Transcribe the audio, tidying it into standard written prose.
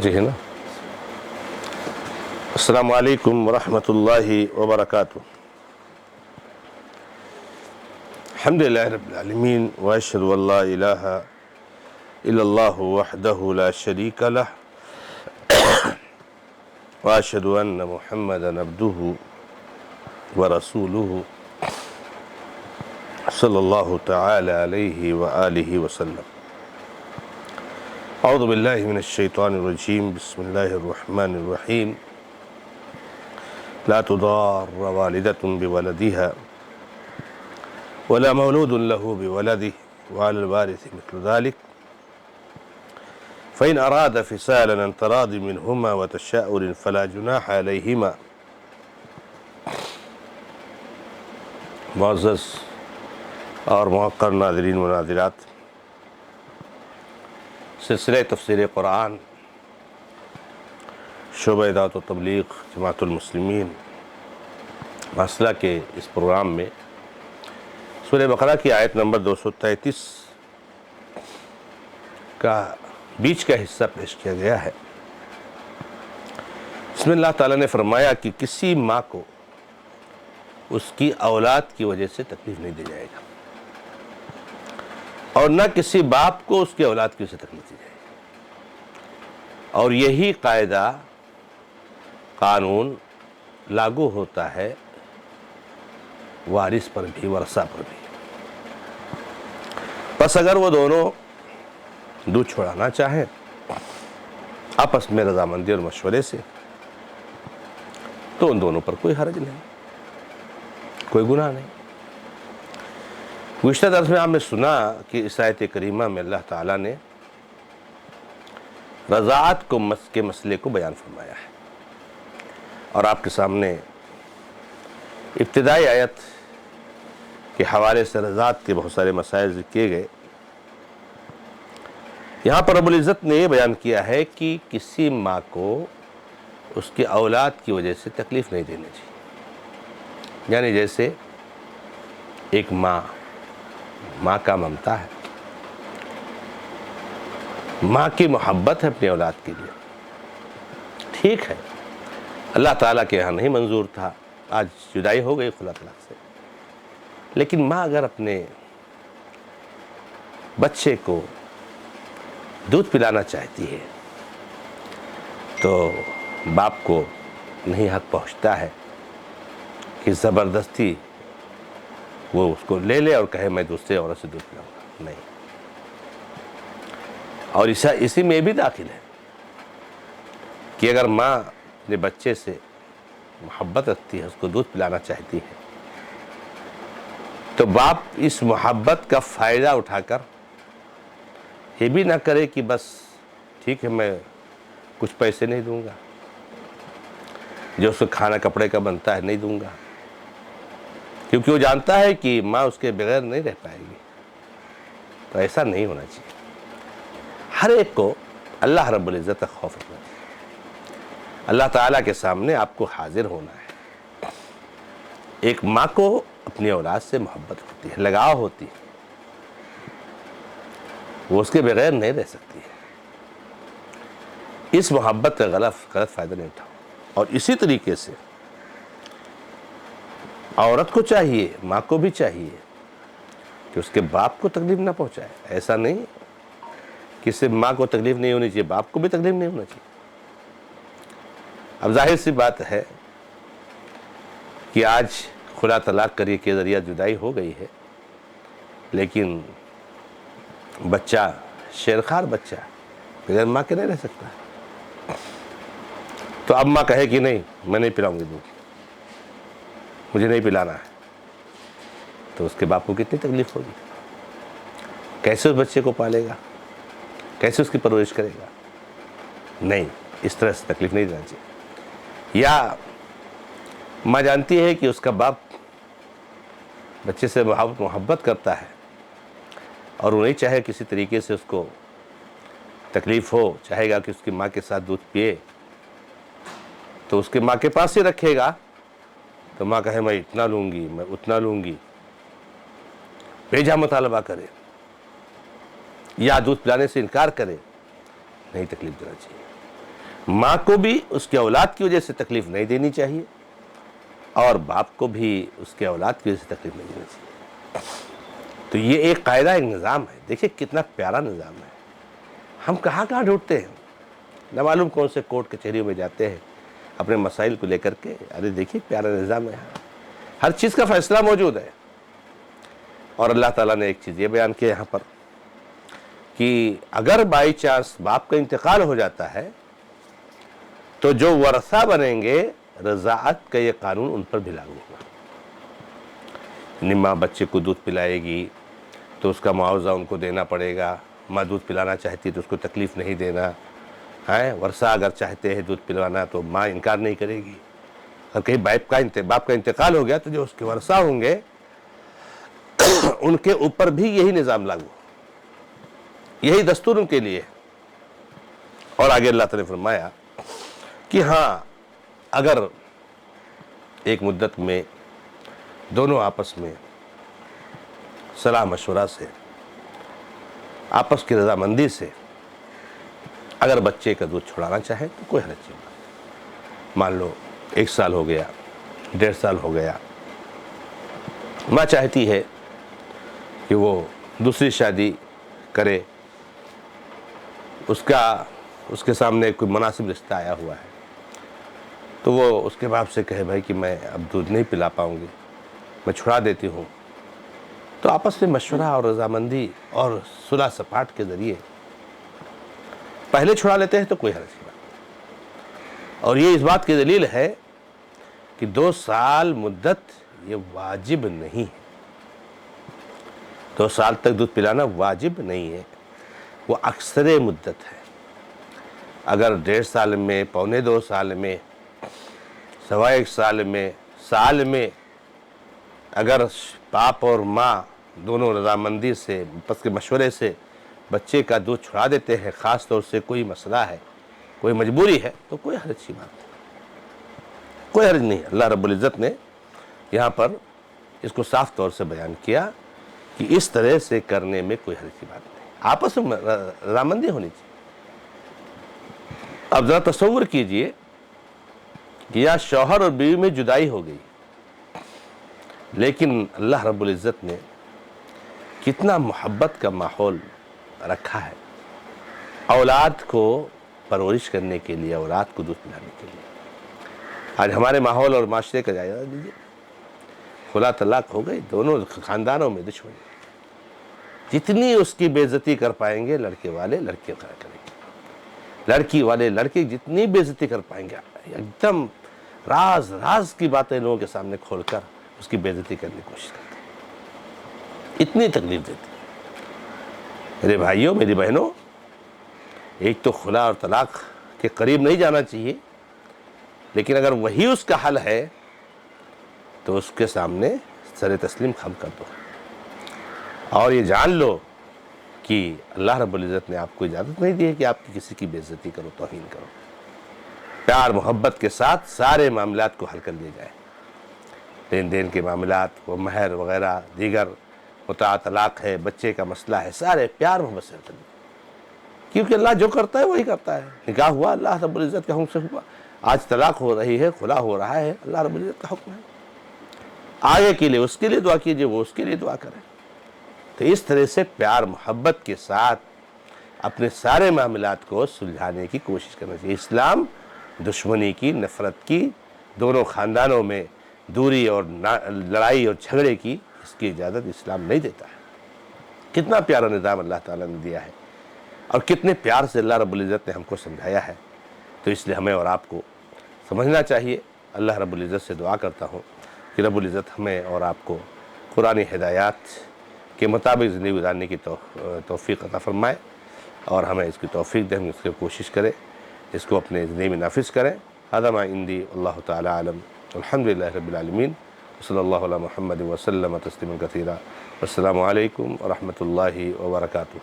جی ہے نا۔ السلام علیکم ورحمۃ اللہ وبرکاتہ۔ الحمدللہ رب العالمین واشہد ان لا الہ الا اللہ وحدہ لا شریک لہ واشہد ان محمدا عبدہ ورسولہ صلی اللہ تعالی علیہ وآلہ وسلم۔ اعوذ باللہ من الشیطان الرجیم، بسم اللہ الرحمن الرحیم۔ لا تضار والدة بولدها ولا مولود له بولده وعلى الوارث مثل ذلك فإن أراد فصالا عن تراض منهما وتشاؤر فلا جناح عليهما۔ معزز اور موقر ناظرین و ناظرات، سلسلہ تفسیر قرآن شعبہ دعوت و تبلیغ جماعت المسلمین مسئلہ کے اس پروگرام میں سورہ بقرہ کی آیت نمبر 233 کا بیچ کا حصہ پیش کیا گیا ہے۔ اس میں اللہ تعالیٰ نے فرمایا کہ کسی ماں کو اس کی اولاد کی وجہ سے تکلیف نہیں دی جائے گا، اور نہ کسی باپ کو اس کی اولاد کی وجہ سے تکلیف دی جائے گی، اور یہی قاعدہ قانون لاگو ہوتا ہے وارث پر بھی، ورثہ پر بھی۔ بس اگر وہ دونوں دودھ چھوڑانا چاہیں آپس میں رضامندی اور مشورے سے، تو ان دونوں پر کوئی حرج نہیں، کوئی گناہ نہیں۔ گزشتہ درس میں آپ نے سنا کہ اس آیت کریمہ میں اللہ تعالیٰ نے رضاعت کے مسئلے کو بیان فرمایا ہے، اور آپ کے سامنے ابتدائی آیت کے حوالے سے رضاعت کے بہت سارے مسائل ذکر کیے گئے۔ یہاں پر رب العزت نے یہ بیان کیا ہے کہ کسی ماں کو اس کی اولاد کی وجہ سے تکلیف نہیں دینی چاہیے، یعنی جیسے ایک ماں کا ممتا ہے، ماں کی محبت ہے اپنی اولاد کے لیے، ٹھیک ہے، اللہ تعالیٰ کے یہاں نہیں منظور تھا، آج جدائی ہو گئی خلا طلاق سے، لیکن ماں اگر اپنے بچے کو دودھ پلانا چاہتی ہے تو باپ کو نہیں حق پہنچتا ہے کہ زبردستی وہ اس کو لے لے اور کہے میں دوسرے عورت سے دودھ پلاؤں گا، نہیں۔ اور اسی میں بھی داخل ہے کہ اگر ماں اپنے بچے سے محبت رکھتی ہے، اس کو دودھ پلانا چاہتی ہے، تو باپ اس محبت کا فائدہ اٹھا کر یہ بھی نہ کرے کہ بس ٹھیک ہے میں کچھ پیسے نہیں دوں گا، جو اس کو کھانا کپڑے کا بنتا ہے نہیں دوں گا، کیونکہ وہ جانتا ہے کہ ماں اس کے بغیر نہیں رہ پائے گی۔ تو ایسا نہیں ہونا چاہیے، ہر ایک کو اللہ رب العزت کا خوف رکھنا چاہیے، اللہ تعالیٰ کے سامنے آپ کو حاضر ہونا ہے۔ ایک ماں کو اپنی اولاد سے محبت ہوتی ہے، لگاؤ ہوتی ہے، وہ اس کے بغیر نہیں رہ سکتی ہے۔ اس محبت کا غلط فائدہ نہیں اٹھاؤ۔ اور اسی طریقے سے عورت کو چاہیے، ماں کو بھی چاہیے کہ اس کے باپ کو تکلیف نہ پہنچائے۔ ایسا نہیں کہ صرف ماں کو تکلیف نہیں ہونی چاہیے، باپ کو بھی تکلیف نہیں ہونا چاہیے۔ اب ظاہر سی بات ہے کہ آج خلا طلاق کے ذریعہ جدائی ہو گئی ہے، لیکن بچہ شیرخوار بچہ بغیر ماں کے نہیں رہ سکتا، تو اب ماں کہے کہ نہیں میں نہیں پلاؤں گی دودھ، مجھے نہیں پلانا ہے، تو اس کے باپ کو کتنی تکلیف ہوگی، کیسے اس بچے کو پالے گا، کیسے اس کی پرورش کرے گا؟ نہیں، اس طرح سے تکلیف نہیں دینا چاہیے۔ یا ماں جانتی ہے کہ اس کا باپ بچے سے محبت کرتا ہے اور وہ نہیں چاہے کسی طریقے سے اس کو تکلیف ہو، چاہے گا کہ اس کی ماں کے ساتھ دودھ پیے، تو اس کے ماں کے پاس ہی رکھے گا، تو ماں کہے میں اتنا لوں گی، میں اتنا لوں گی، بیجا مطالبہ کرے یا دودھ پلانے سے انکار کرے، نہیں تکلیف دینا چاہیے۔ ماں کو بھی اس کے اولاد کی وجہ سے تکلیف نہیں دینی چاہیے اور باپ کو بھی اس کے اولاد کی وجہ سے تکلیف نہیں دینی چاہیے۔ تو یہ ایک قاعدہ، ایک نظام ہے۔ دیکھیں کتنا پیارا نظام ہے۔ ہم کہاں کہاں ڈھونڈتے ہیں، نہ معلوم کون سے کورٹ کچہریوں میں جاتے ہیں اپنے مسائل کو لے کر کے۔ ارے دیکھیے پیارا نظام ہے، ہر چیز کا فیصلہ موجود ہے۔ اور اللہ تعالیٰ نے ایک چیز یہ بیان کیا یہاں پر کہ اگر بائی چانس باپ کا انتقال ہو جاتا ہے تو جو ورثہ بنیں گے رضاعت کا یہ قانون ان پر بھی لاگو ہوگا۔ یعنی ماں بچے کو دودھ پلائے گی تو اس کا معاوضہ ان کو دینا پڑے گا۔ ماں دودھ پلانا چاہتی ہے تو اس کو تکلیف نہیں دینا ہے۔ ورثہ اگر چاہتے ہیں دودھ پلوانا تو ماں انکار نہیں کرے گی۔ اور کہیں باپ کا انتقال ہو گیا تو جو اس کے ورثہ ہوں گے ان کے اوپر بھی یہی نظام لاگو، یہی دستور ان کے لیے۔ اور آگے اللہ تعالیٰ نے فرمایا کہ ہاں اگر ایک مدت میں دونوں آپس میں صلاح مشورہ سے، آپس کی رضامندی سے اگر بچے کا دودھ چھڑانا چاہے تو کوئی حرج نہیں۔ مان لو 1 سال ہو گیا، 1.5 سال ہو گیا، ماں چاہتی ہے کہ وہ دوسری شادی کرے، اس کے سامنے کوئی مناسب رشتہ آیا ہوا ہے تو وہ اس کے باپ سے کہے بھائی کہ میں اب دودھ نہیں پلا پاؤں گی، میں چھڑا دیتی ہوں، تو آپس میں مشورہ اور رضامندی اور صلح سپاٹ کے ذریعے پہلے چھڑا لیتے ہیں تو کوئی حرج نہیں۔ اور یہ اس بات کی دلیل ہے کہ 2 سال مدت یہ واجب نہیں ہے، 2 سال تک دودھ پلانا واجب نہیں ہے، وہ اکثر مدت ہے۔ اگر 1.5 سال میں، 1.25 سال میں، 1.25 سال میں اگر باپ اور ماں دونوں رضامندی سے، آپس کے مشورے سے بچے کا دودھ چھڑا دیتے ہیں، خاص طور سے کوئی مسئلہ ہے، کوئی مجبوری ہے، تو کوئی حرج کی بات نہیں، کوئی حرج نہیں۔ اللہ رب العزت نے یہاں پر اس کو صاف طور سے بیان کیا کہ اس طرح سے کرنے میں کوئی حرج کی بات نہیں، آپس میں رضامندی ہونی چاہیے۔ اب ذرا تصور کیجئے کہ یا شوہر اور بیوی میں جدائی ہو گئی، لیکن اللہ رب العزت نے کتنا محبت کا ماحول رکھا ہے اولاد کو پرورش کرنے کے لیے، اولاد کو دودھ پلانے کے لیے۔ آج ہمارے ماحول اور معاشرے کا جائزہ لیجیے، خلا طلاق ہو گئی، دونوں خاندانوں میں دشمنی، جتنی اس کی بے عزتی کر پائیں گے لڑکے والے لڑکے کریں گے، لڑکی والے لڑکے جتنی بے عزتی کر پائیں گے، ایک دم راز کی باتیں لوگوں کے سامنے کھول کر اس کی بے عزتی کرنے کی کوشش کرتے ہیں، اتنی تکلیف دیتی ہے۔ میرے بھائیوں، میری بہنوں، ایک تو خلا اور طلاق کے قریب نہیں جانا چاہیے، لیکن اگر وہی اس کا حل ہے تو اس کے سامنے سر تسلیم خم کر دو، اور یہ جان لو کہ اللہ رب العزت نے آپ کو اجازت نہیں دی ہے کہ آپ کی کسی کی بے عزتی کرو، توہین کرو۔ پیار محبت کے ساتھ سارے معاملات کو حل کر لیے جائیں، لین دین کے معاملات، وہ مہر وغیرہ، دیگر متاع طلاق ہے، بچے کا مسئلہ ہے، سارے پیار محبت سے حل کر لیے، کیونکہ اللہ جو کرتا ہے وہی کرتا ہے۔ نکاح ہوا اللہ رب العزت کے حکم سے ہوا، آج طلاق ہو رہی ہے، خلا ہو رہا ہے، اللہ رب العزت کا حکم ہے۔ آگے کے لیے اس کے لیے دعا کیجئے، وہ اس کے لیے دعا کرے۔ تو اس طرح سے پیار محبت کے ساتھ اپنے سارے معاملات کو سلجھانے کی کوشش کرنا چاہیے۔ اسلام دشمنی کی، نفرت کی، دونوں خاندانوں میں دوری اور لڑائی اور جھگڑے کی اس کی اجازت اسلام نہیں دیتا ہے۔ کتنا پیارا نظام اللہ تعالیٰ نے دیا ہے، اور کتنے پیار سے اللہ رب العزت نے ہم کو سمجھایا ہے۔ تو اس لیے ہمیں اور آپ کو سمجھنا چاہیے۔ اللہ رب العزت سے دعا کرتا ہوں کہ رب العزت ہمیں اور آپ کو قرآنی ہدایات کے مطابق زندگی گزارنے کی توفیق عطا فرمائے، اور ہمیں اس کی توفیق دے، ہم اس کی کوشش کریں، اس کو اپنے زندگی میں نافذ کریں۔ ھذا ما عندی، اللہ تعالی عالم، الحمدللہ رب العالمین، صلی اللہ علی محمد وسلم تسلیما کثیرا۔ السلام علیکم ورحمۃ اللہ وبرکاتہ۔